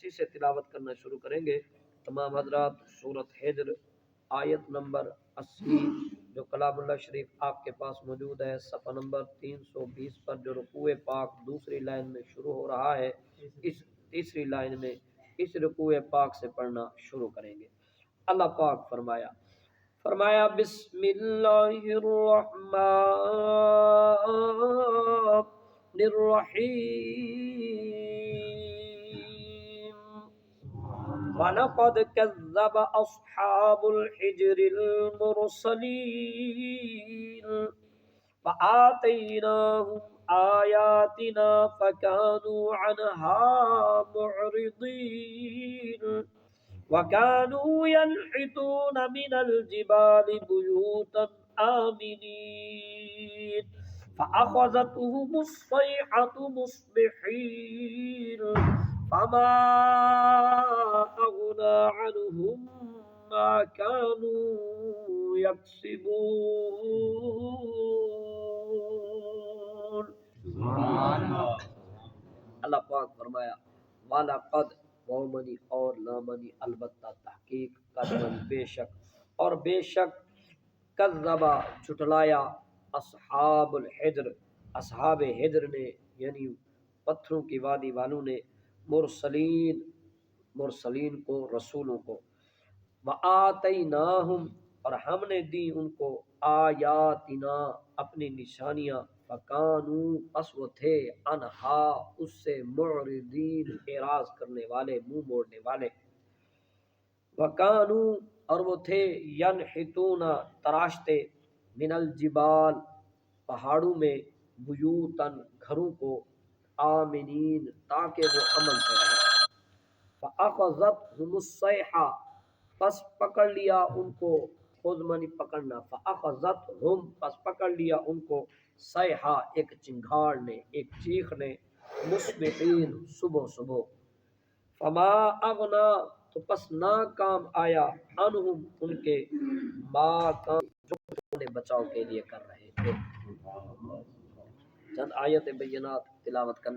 اسی سے تلاوت کرنا شروع کریں گے۔ تمام حضرات سورۃ ہجر آیت نمبر 80 جو کلام اللہ شریف آپ کے پاس موجود ہے، صفحہ نمبر 320 پر جو رکوع پاک دوسری لائن میں شروع ہو رہا ہے، اس تیسری لائن میں اس رکوع پاک سے پڑھنا شروع کریں گے۔ اللہ پاک فرمایا بسم اللہ الرحمن الرحیم وَلَقَدْ كَذَّبَ أَصْحَابُ الْحِجْرِ الْمُرْسَلِينَ فَآتَيْنَاهُمْ آيَاتِنَا فَكَانُوا عَنْهَا مُعْرِضِينَ وَكَانُوا يَنْحِتُونَ مِنَ الْجِبَالِ بُيُوتًا آمِنِينَ فَأَخَذَتْهُمُ الصَّيْحَةُ مُصْبِحِينَ فَمَا أَغْنَى عَنْهُمْ مَا كَانُوا يَكْسِبُونَ۔ اللہ پاک فرمایا وَلَقَدْ وَمَنِی اور لامنی البتہ تحقیق قدمن بے شک اور بے شک کذبا جھٹلایا اصحاب الحجر اصحاب حجر نے یعنی پتھروں کی وادی والوں نے مرسلین کو رسولوں کو وآتیناہم اور ہم نے دی ان کو آیاتنا اپنی نشانیاں فکانو پس وہ تھے انہا اس سے معرضین اعراض کرنے والے منہ موڑنے والے وکانو اور وہ تھے ینحتون تراشتے من الجبال پہاڑوں میں بیوتن گھروں کو آمنین تاکہ وہ امن سے رہیں فاخذتهم الصیحہ پس پکڑ لیا ان کو خود منی پکڑنا فاخذتهم پس پکڑ لیا ان کو صیحہ ایک چنگھاڑ نے ایک چیخ نے مصبحین صبح صبح فما اغنا تو پس نہ کام آیا عنہم ان کے ما کام جو انہیں بچاؤ کے لیے کر رہے تھے۔ چند آیت بینات تلاوت کرنے